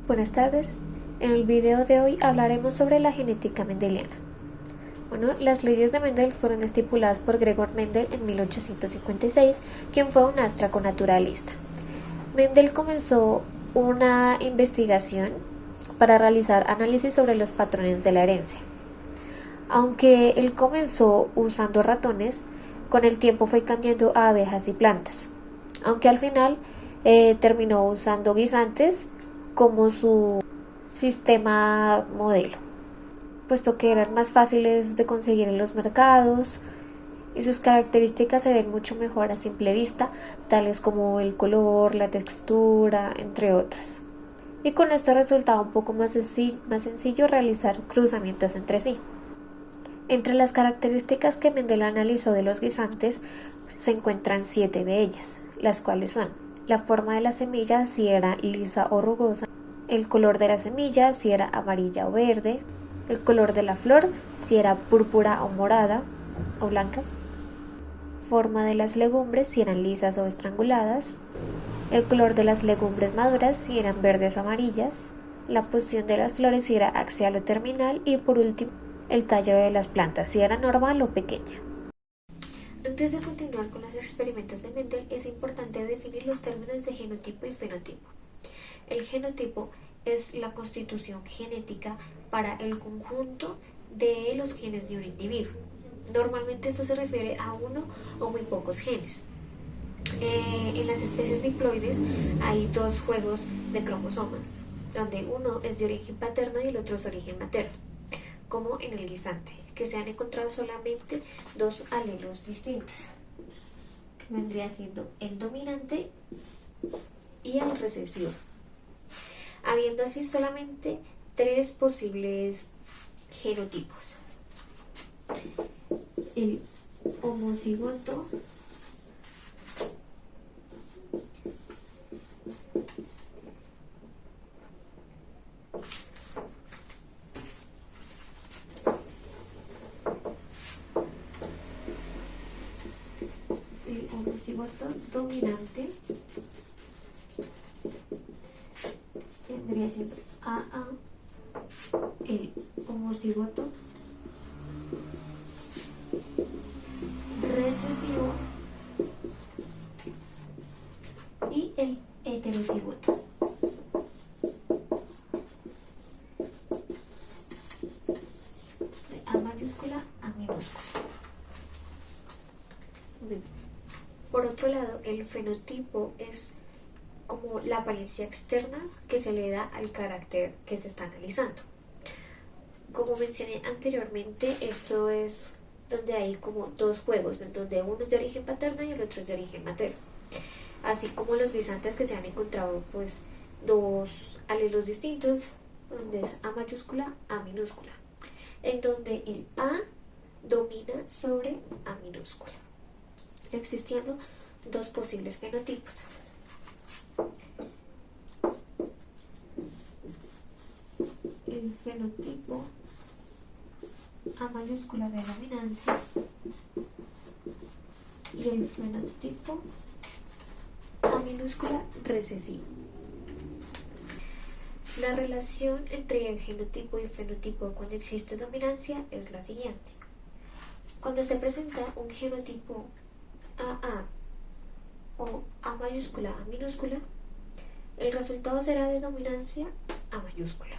Buenas tardes. En el video de hoy hablaremos sobre la genética mendeliana. Las leyes de Mendel fueron estipuladas por Gregor Mendel en 1856, quien fue un astraco-naturalista. Mendel comenzó una investigación para realizar análisis sobre los patrones de la herencia. Aunque él comenzó usando ratones, con el tiempo fue cambiando a abejas y plantas, aunque al final terminó usando guisantes como su sistema modelo, puesto que eran más fáciles de conseguir en los mercados y sus características se ven mucho mejor a simple vista, tales como el color, la textura, entre otras. Y con esto resultaba un poco más sencillo realizar cruzamientos entre sí. Entre las características que Mendel analizó de los guisantes se encuentran 7 de ellas, las cuales son la forma de la semilla, si era lisa o rugosa, el color de la semilla, si era amarilla o verde, el color de la flor, si era púrpura o morada o blanca, forma de las legumbres, si eran lisas o estranguladas, el color de las legumbres maduras, si eran verdes o amarillas, la posición de las flores, si era axial o terminal, y por último, el tallo de las plantas, si era normal o pequeña. Antes de continuar con los experimentos de Mendel, es importante definir los términos de genotipo y fenotipo. El genotipo es la constitución genética para el conjunto de los genes de un individuo. Normalmente esto se refiere a uno o muy pocos genes. En las especies diploides hay 2 juegos de cromosomas, donde uno es de origen paterno y el otro es de origen materno, como en el guisante, que se han encontrado solamente 2 alelos distintos, que vendría siendo el dominante y el recesivo, habiendo así solamente 3 posibles genotipos: el homocigoto, dominante, vendría siendo AA, el homocigoto recesivo y el heterocigoto. De A mayúscula a minúscula. Por otro lado, el fenotipo es como la apariencia externa que se le da al carácter que se está analizando. Como mencioné anteriormente, esto es donde hay como 2 juegos, en donde uno es de origen paterno y el otro es de origen materno. Así como los guisantes, que se han encontrado 2 alelos distintos, donde es A mayúscula, A minúscula, en donde el A domina sobre A minúscula, existiendo 2 posibles fenotipos. El fenotipo A mayúscula de dominancia y el fenotipo A minúscula recesivo. La relación entre genotipo y fenotipo cuando existe dominancia es la siguiente. Cuando se presenta un genotipo AA o A mayúscula A minúscula, el resultado será de dominancia A mayúscula.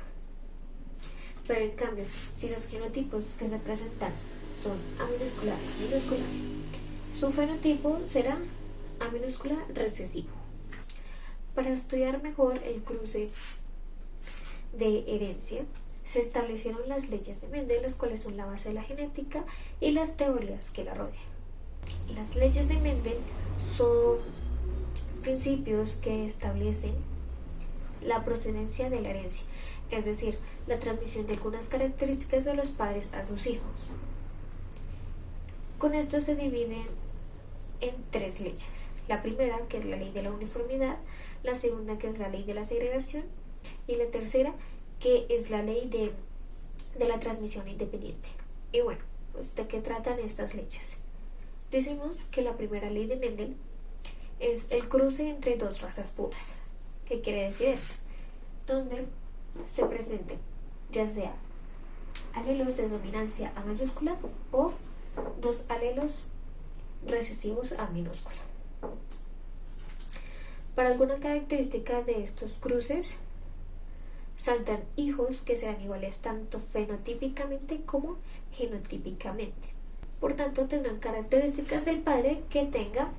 Pero en cambio, si los genotipos que se presentan son A minúscula A minúscula, su fenotipo será A minúscula recesivo. Para estudiar mejor el cruce de herencia, se establecieron las leyes de Mendel, las cuales son la base de la genética y las teorías que la rodean. Las leyes de Mendel son principios que establecen la procedencia de la herencia, es decir, la transmisión de algunas características de los padres a sus hijos. Con esto se dividen en 3 leyes. La primera, que es la ley de la uniformidad; la segunda, que es la ley de la segregación; y la tercera, que es la ley de la transmisión independiente. Y bueno, pues ¿de qué tratan estas leyes? Decimos que la primera ley de Mendel es el cruce entre 2 razas puras. ¿Qué quiere decir esto? donde se presenten ya sea alelos de dominancia A mayúscula o dos alelos recesivos A minúscula. Para alguna característica de estos cruces, saldrán hijos que serán iguales tanto fenotípicamente como genotípicamente. Por tanto, tendrán características del padre que tenga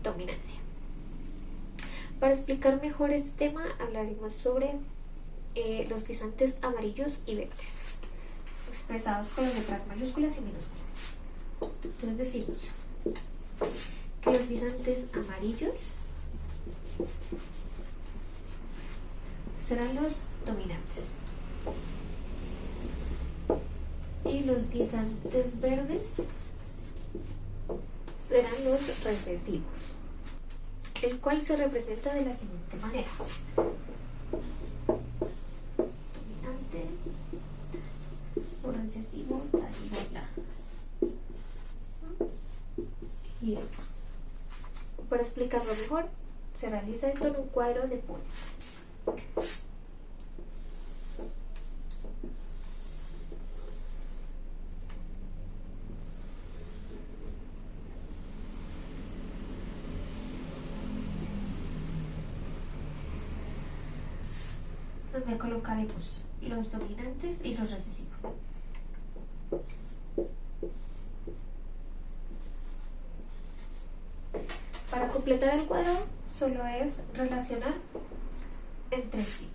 dominancia. Para explicar mejor este tema, hablaremos sobre los guisantes amarillos y verdes, expresados con las letras mayúsculas y minúsculas. Entonces decimos que los guisantes amarillos serán los dominantes y los guisantes verdes serán los recesivos, el cual se representa de la siguiente manera: dominante o recesivo tal igual a. Y para explicarlo mejor, se realiza esto en un cuadro de Punnett. Donde colocaremos los dominantes y los recesivos. Para completar el cuadro, solo es relacionar entre sí.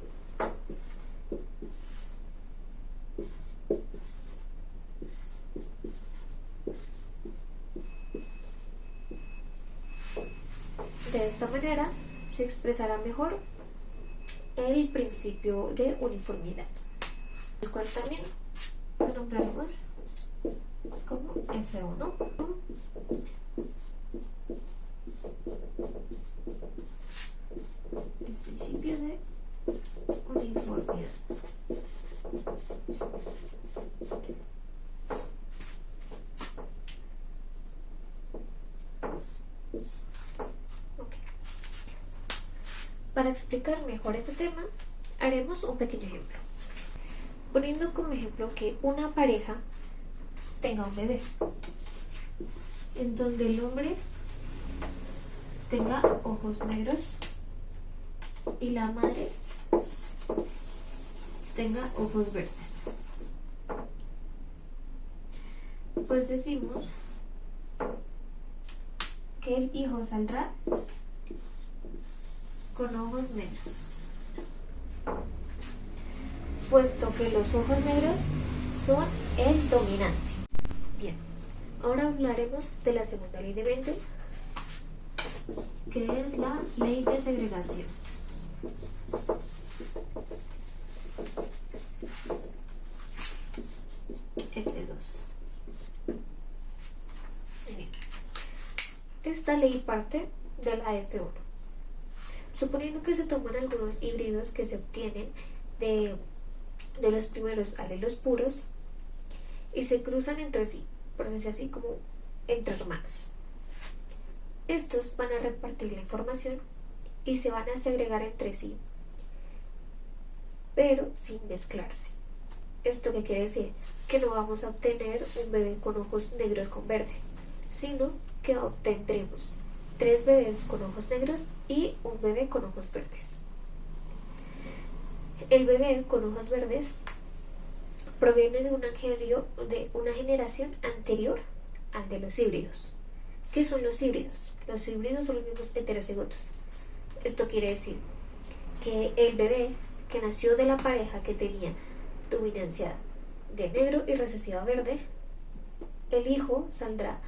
De esta manera se expresará mejor el principio de uniformidad, el cual también lo nombraremos como F1. El principio de uniformidad. Okay. Para explicar mejor este tema, haremos un pequeño ejemplo. Poniendo como ejemplo que una pareja tenga un bebé, en donde el hombre tenga ojos negros y la madre tenga ojos verdes. Pues decimos que el hijo saldrá con ojos negros, puesto que los ojos negros son el dominante. Bien, ahora hablaremos de la segunda ley de Mendel, que es la ley de segregación. F2. Esta ley parte de la F1. Suponiendo que se toman algunos híbridos que se obtienen de los primeros alelos puros y se cruzan entre sí, por decirlo así, como entre hermanos. Estos van a repartir la información y se van a segregar entre sí, pero sin mezclarse. ¿Esto qué quiere decir? Que no vamos a obtener un bebé con ojos negros con verde, sino que obtendremos 3 bebés con ojos negros y un bebé con ojos verdes. El bebé con ojos verdes proviene de una generación anterior al de los híbridos. ¿Qué son los híbridos? Los híbridos son los mismos heterocigotos. Esto quiere decir que el bebé que nació de la pareja que tenía dominancia de negro y recesiva verde, el hijo saldrá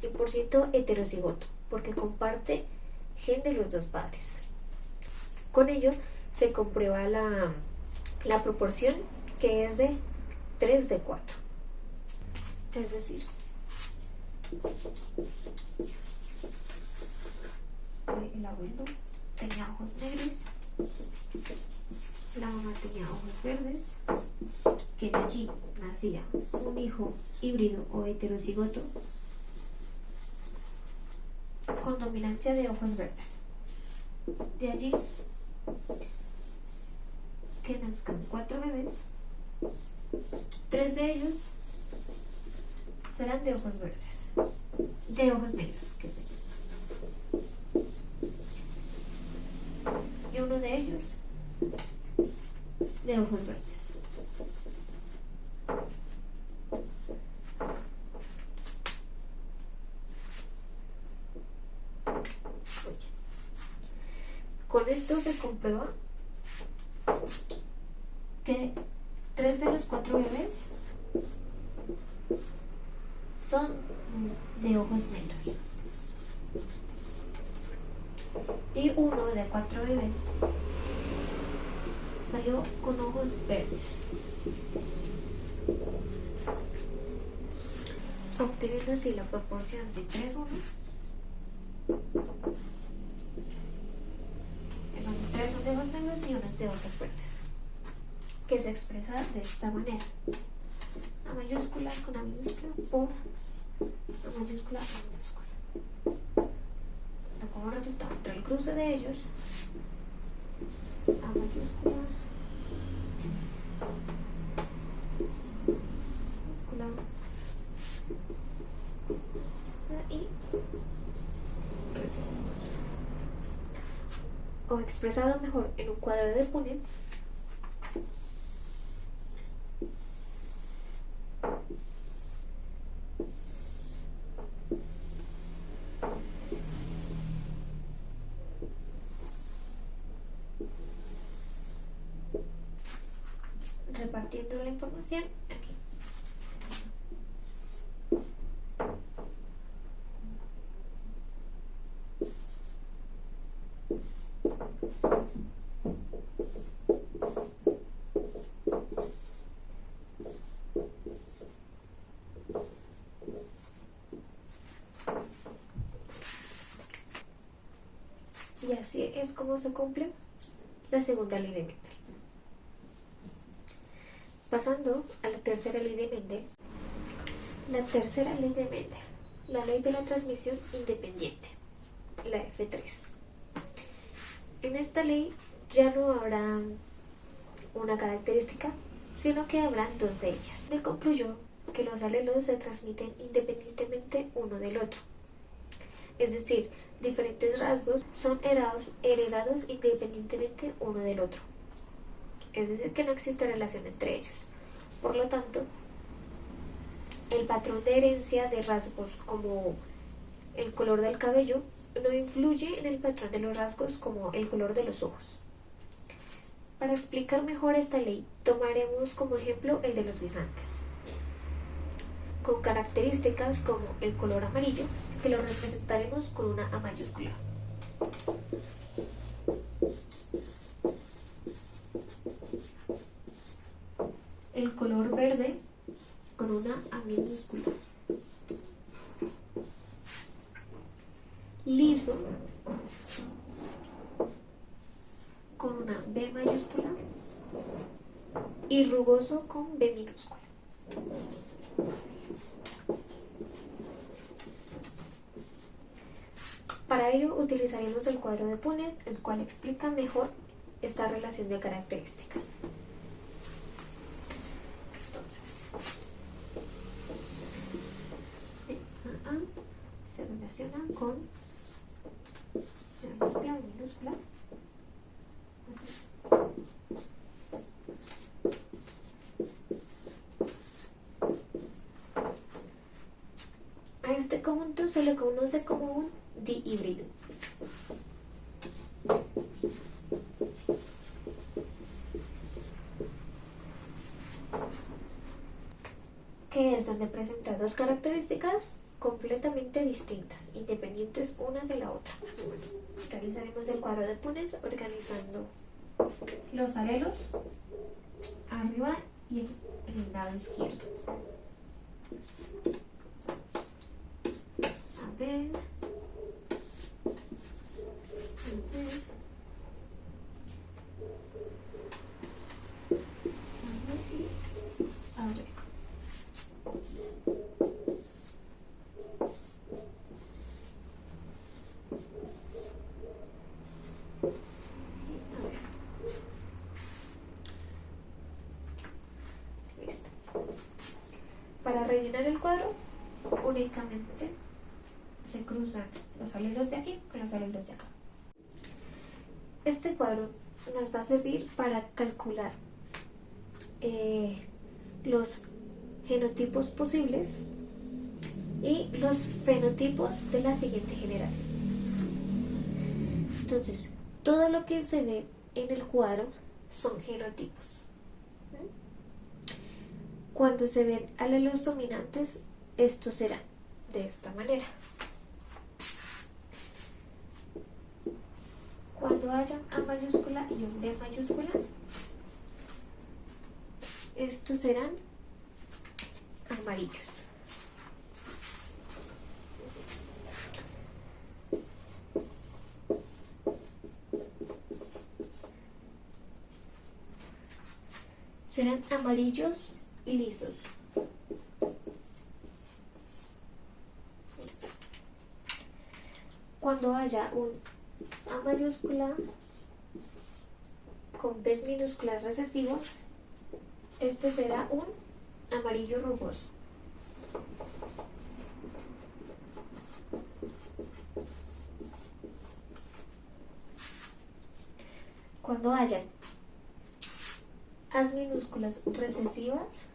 100% heterocigoto, porque comparte gen de los dos padres. Con ello se comprueba la proporción, que es de 3 de 4. Es decir, el abuelo tenía ojos negros, la mamá tenía ojos verdes, que de allí nacía un hijo híbrido o heterocigoto con dominancia de ojos verdes. De allí que nazcan 4 bebés, 3 de ellos serán de ojos verdes, de ojos negros, y uno de ellos de ojos verdes. Con esto se comprueba que 3 de los 4 bebés son de ojos negros y uno de 4 bebés salió con ojos verdes, obteniendo así la proporción de 3:1, en donde 3 son de ojos negros y 1 es de ojos verdes, que se expresa de esta manera: A mayúscula con A minúscula por A mayúscula A minúscula. Como resultado, entre el cruce de ellos, A mayúscula, y o expresado mejor en un cuadro de Punnett, repartiendo la información aquí. Y así es como se cumple la segunda ley de Mendel. Pasando a la tercera ley de Mendel. La tercera ley de Mendel, la ley de la transmisión independiente, la F3. En esta ley ya no habrá una característica, sino que habrán 2 de ellas. Él concluyó que los alelos se transmiten independientemente uno del otro. Es decir, diferentes rasgos son heredados independientemente uno del otro. Es decir, que no existe relación entre ellos. Por lo tanto, el patrón de herencia de rasgos como el color del cabello no influye en el patrón de los rasgos como el color de los ojos. Para explicar mejor esta ley, tomaremos como ejemplo el de los guisantes, con características como el color amarillo, que lo representaremos con una A mayúscula. El color verde con una A minúscula. Liso con una B mayúscula y rugoso con B minúscula. Para ello utilizaremos el cuadro de Punnett, el cual explica mejor esta relación de características. Entonces, A se relaciona con minúscula, minúscula. A este conjunto se le conoce como un dihíbrido. Que es donde presenta 2 características completamente distintas, independientes una de la otra. Bueno, realizaremos el cuadro de Punnett organizando los alelos arriba y en el lado izquierdo. A ver. A ver. para rellenar el cuadro únicamente se cruzan los alelos de aquí con los alelos de acá. Este cuadro nos va a servir para calcular los genotipos posibles y los fenotipos de la siguiente generación. Entonces, todo lo que se ve en el cuadro son genotipos. Cuando se ven alelos dominantes, esto será de esta manera. Cuando haya un A mayúscula y un B mayúscula, estos serán amarillos. Serán amarillos lisos. Cuando haya un A mayúscula con Bs minúsculas recesivos, este será un amarillo rugoso. Cuando haya As minúsculas recesivas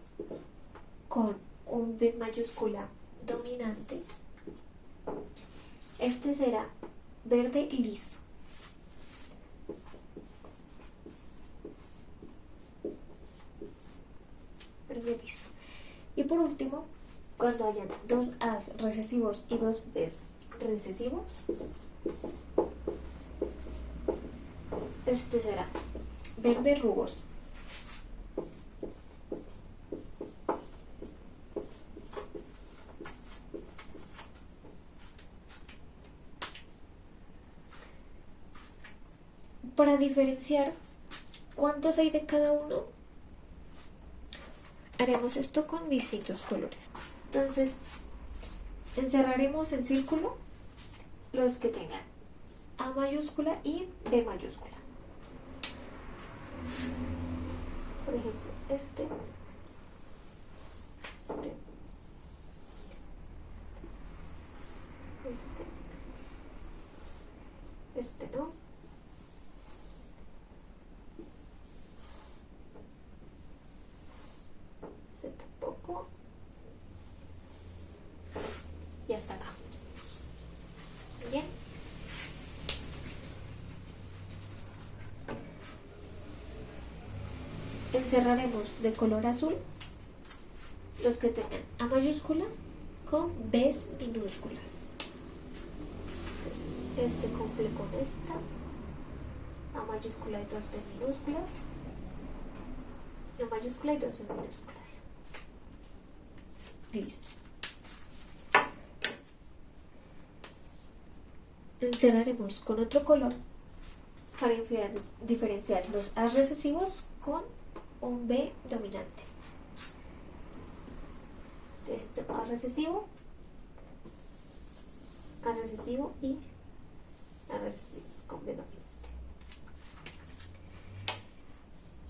con un B mayúscula dominante, este será verde liso. Verde liso. Y por último, cuando hayan dos As recesivos y dos Bs recesivos, este será verde rugoso. Para diferenciar cuántos hay de cada uno, haremos esto con distintos colores. Entonces, encerraremos en círculo los que tengan A mayúscula y B mayúscula. Por ejemplo, este no. Tampoco. Y hasta acá. Bien. Encerraremos de color azul los que tengan A mayúscula con Bs minúsculas. Entonces, este cumple con esta. A mayúscula y dos B minúsculas. A mayúscula y dos B minúsculas. Listo. Encerraremos con otro color para diferenciar los A recesivos con un B dominante. Entonces, A recesivo y A recesivos con B dominante.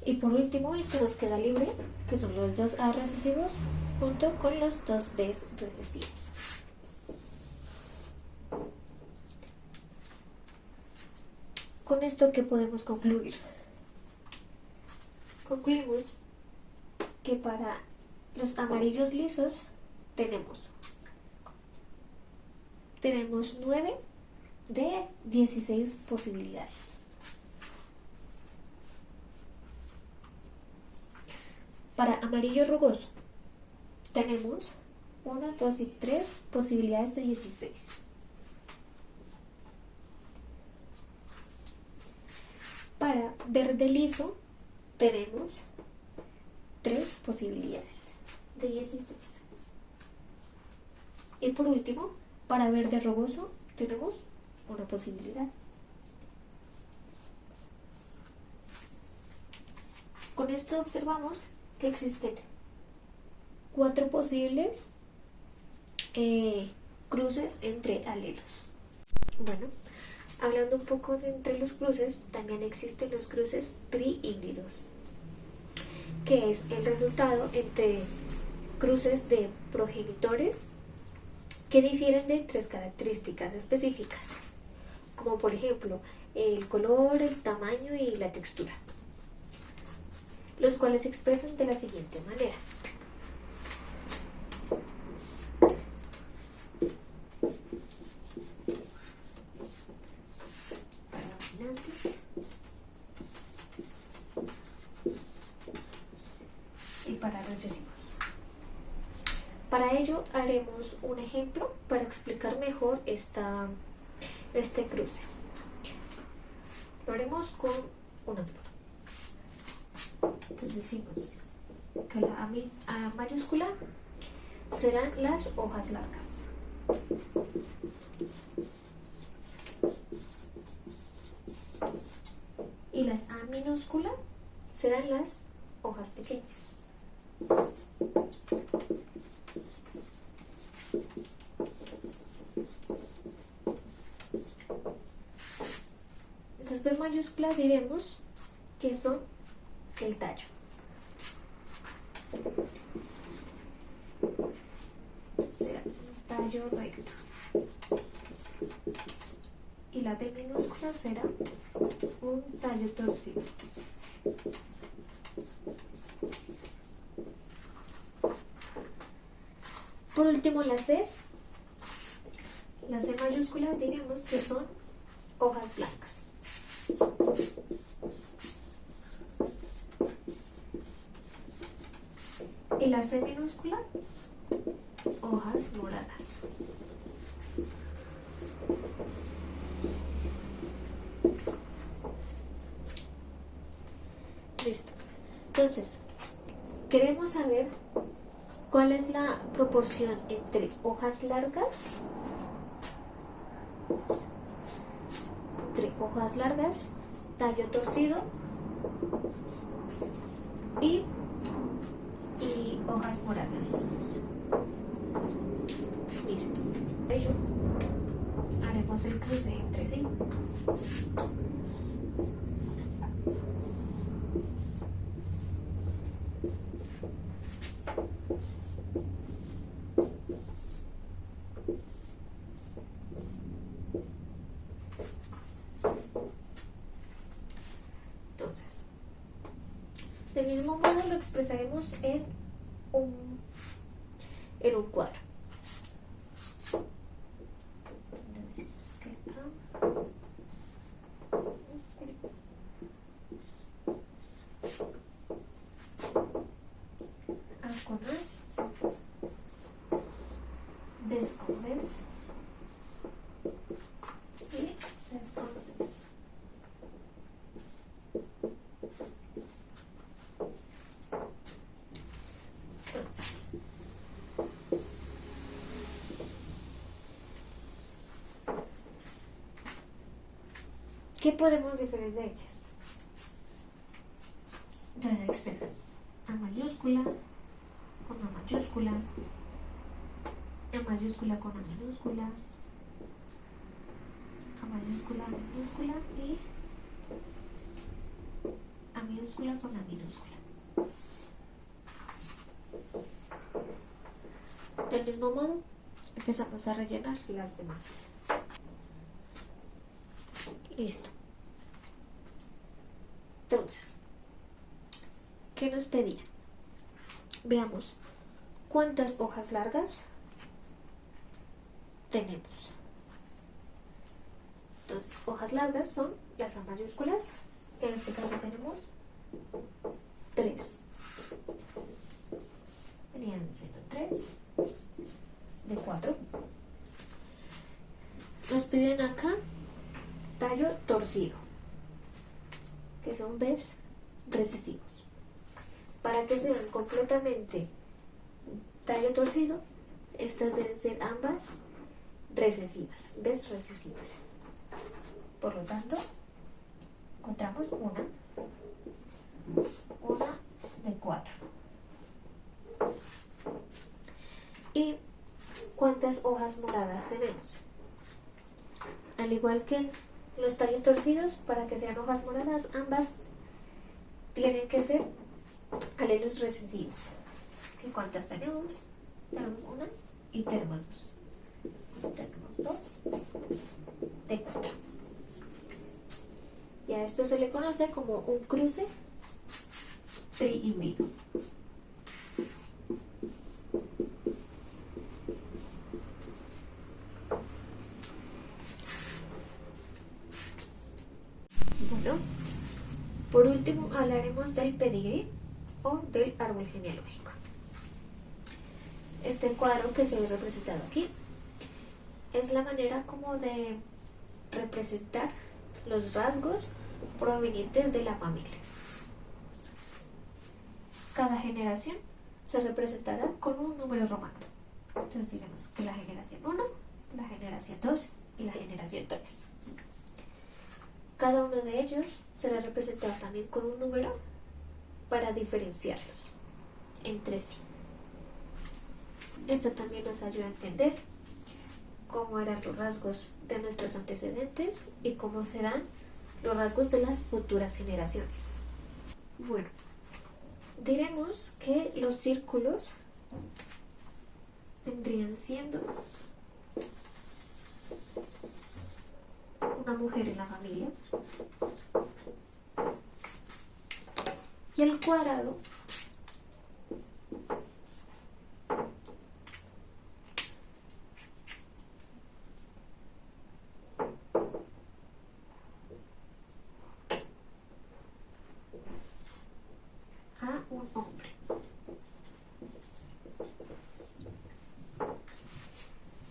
Y por último, el que nos queda libre, que son los dos A recesivos junto con los dos B recesivos. Con esto, ¿qué podemos concluir? Concluimos que para los amarillos lisos tenemos 9 de 16 posibilidades. Para amarillo rugoso tenemos 1, 2 y 3 posibilidades de 16. Para verde liso tenemos 3 posibilidades de 16. Y por último, para verde rugoso tenemos una posibilidad. Con esto observamos que existen 4 posibles cruces entre alelos. Bueno, hablando un poco de entre los cruces, también existen los cruces trihíbridos, que es el resultado entre cruces de progenitores que difieren de 3 características específicas, como por ejemplo el color, el tamaño y la textura, los cuales se expresan de la siguiente manera. Para dominantes y para recesivos. Para ello haremos un ejemplo para explicar mejor este cruce. Lo haremos con una flor. Entonces decimos que la A mayúscula serán las hojas largas. Y las A minúscula serán las hojas pequeñas. Estas B mayúsculas diremos que son el tallo. Será un tallo recto. Y la B minúscula será un tallo torcido. Por último, las C mayúscula diremos que son hojas blancas. Y la C minúscula, hojas moradas. Listo. Entonces, queremos saber cuál es la proporción entre hojas largas, tallo torcido y hojas moradas. Listo. Por ello, haremos el cruce entre sí. Entonces, del mismo modo lo expresaremos en un cuadro. As con as, ves con ves y ses con ses. Entonces, ¿qué podemos diferir de ellas? Entonces se expresan A mayúscula con A mayúscula, A mayúscula con A minúscula, A minúscula y A minúscula con A minúscula. Del mismo modo, empezamos a rellenar las demás. Listo. Entonces, ¿qué nos pedía? Veamos cuántas hojas largas tenemos. Entonces, hojas largas son las A mayúsculas, que en este caso tenemos 3. Venían siendo 3 de 4. Nos piden acá tallo torcido, que son Bs recesivos. Para que sean completamente tallo torcido, estas deben ser ambas recesivas, Bs recesivas. Por lo tanto, encontramos una de 4. ¿Y cuántas hojas moradas tenemos? Al igual que los tallos torcidos, para que sean hojas moradas, ambas tienen que ser alelos recesivos, ¿Que cuántas tenemos? Tenemos una y tenemos dos. Tenemos dos de 4. Y a esto se le conoce como un cruce trihíbrido. Bueno, por último hablaremos del pedigrí o del árbol genealógico. Este cuadro que se ve representado aquí es la manera como de representar los rasgos provenientes de la familia. Cada generación se representará con un número romano. Entonces diremos que la generación 1, la generación 2 y la generación 3. Cada uno de ellos será representado también con un número para diferenciarlos entre sí. Esto también nos ayuda a entender cómo eran los rasgos de nuestros antecedentes y cómo serán los rasgos de las futuras generaciones. Bueno, diremos que los círculos vendrían siendo una mujer en la familia y el cuadrado a un hombre.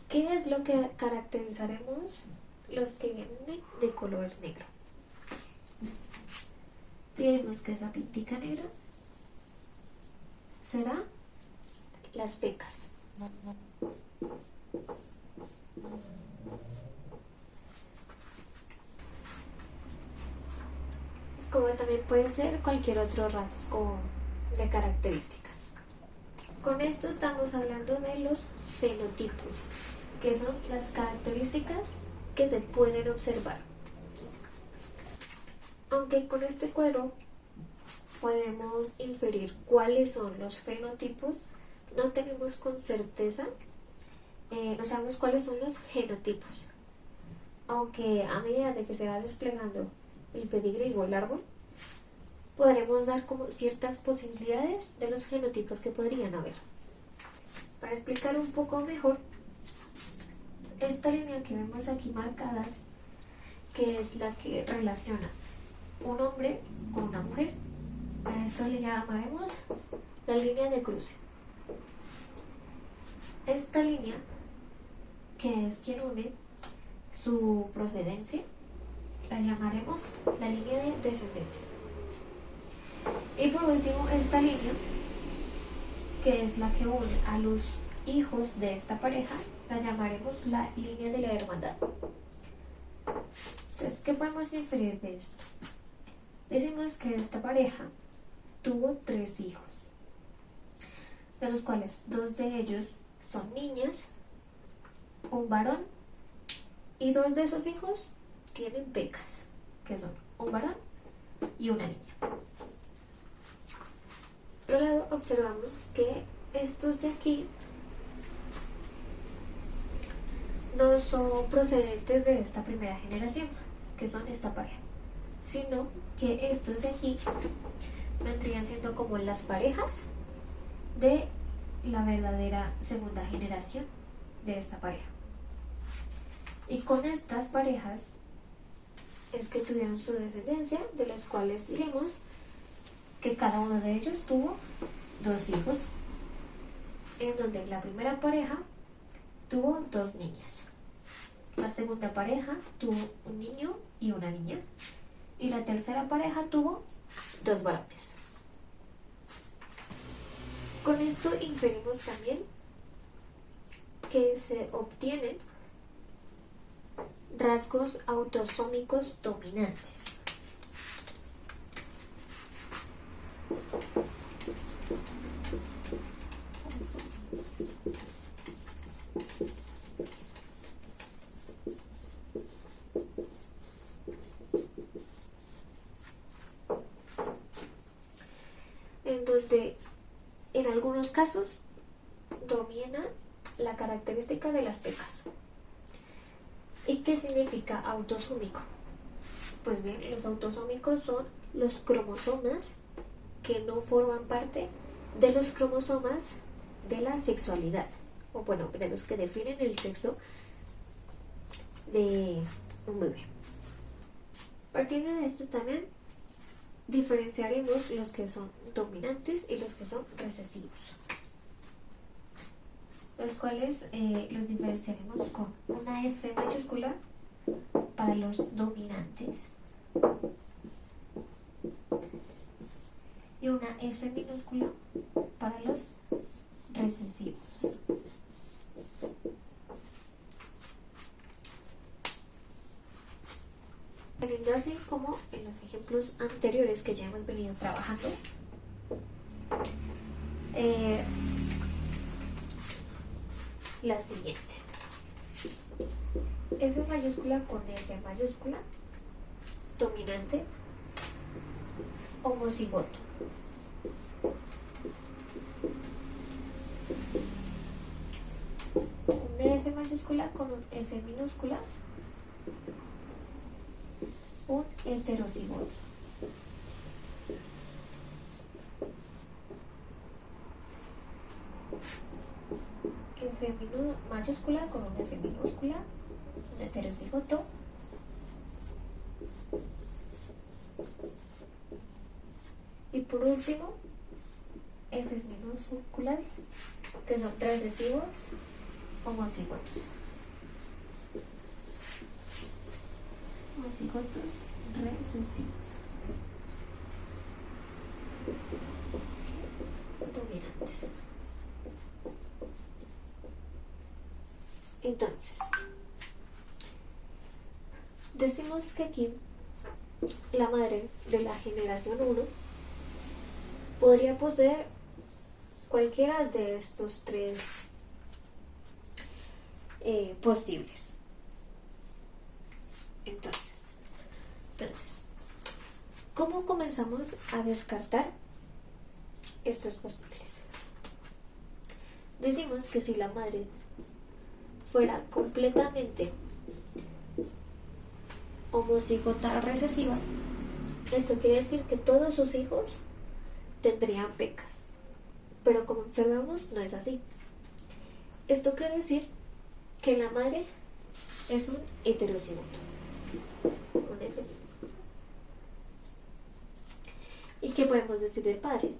¿Qué es lo que caracterizaremos los que vienen de color negro? Diremos que esa pintica negra será las pecas. Como también puede ser cualquier otro rasgo de características. Con esto estamos hablando de los fenotipos, que son las características que se pueden observar. Aunque con este cuadro podemos inferir cuáles son los fenotipos, no tenemos con certeza, no sabemos cuáles son los genotipos. Aunque a medida de que se va desplegando el pedigrí o el árbol, podremos dar como ciertas posibilidades de los genotipos que podrían haber. Para explicar un poco mejor, esta línea que vemos aquí marcadas, que es la que relaciona un hombre con una mujer, a esto le llamaremos la línea de cruce. Esta línea, que es quien une su procedencia, la llamaremos la línea de descendencia. Y por último, esta línea, que es la que une a los hijos de esta pareja, la llamaremos la línea de la hermandad. Entonces, ¿qué podemos inferir de esto? Decimos que esta pareja tuvo 3 hijos, de los cuales 2 de ellos son niñas, un varón, y 2 de esos hijos tienen pecas, que son un varón y una niña. Por otro lado, observamos que estos de aquí no son procedentes de esta primera generación, que son esta pareja, sino que estos de aquí vendrían siendo como las parejas de la verdadera segunda generación de esta pareja. Y con estas parejas es que tuvieron su descendencia, de las cuales diremos que cada uno de ellos tuvo 2 hijos, en donde la primera pareja tuvo 2 niñas, la segunda pareja tuvo un niño y una niña, y la tercera pareja tuvo 2 varones. Con esto inferimos también que se obtienen rasgos autosómicos dominantes. En donde en algunos casos domina la característica de las pecas. ¿Y qué significa autosómico? Pues bien, los autosómicos son los cromosomas que no forman parte de los cromosomas de la sexualidad, o bueno, de los que definen el sexo de un bebé. Partiendo de esto también diferenciaremos los que son dominantes y los que son recesivos, los cuales los diferenciaremos con una F mayúscula para los dominantes y una F minúscula para los recesivos. Teniendo así como en los ejemplos anteriores que ya hemos venido trabajando, la siguiente: F mayúscula con F mayúscula, dominante, homocigoto. Una F mayúscula con un F minúscula, un heterocigoto. F mayúscula con un F minúscula, un heterocigoto. Y por último, Fs minúsculas, que son recesivos, homocigotos. Homocigotos recesivos. Dominantes. Entonces, decimos que aquí la madre de la generación 1 podría poseer cualquiera de estos tres posibles. Entonces, ¿cómo comenzamos a descartar estos posibles? Decimos que si la madre fuera completamente homocigota recesiva, esto quiere decir que todos sus hijos tendrían pecas, pero como observamos no es así. Esto quiere decir que la madre es un heterocigoto, un F minúscula. ¿Y qué podemos decir del padre?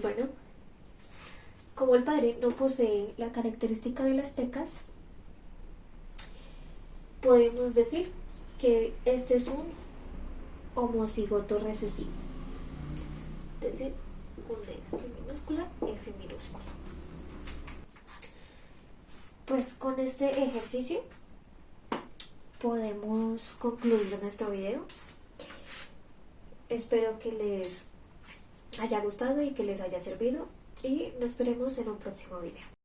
Bueno, como el padre no posee la característica de las pecas, podemos decir que este es un homocigoto recesivo, es decir, un F minúscula, F minúscula. Pues con este ejercicio podemos concluir nuestro video. Espero que les haya gustado y que les haya servido, y nos veremos en un próximo video.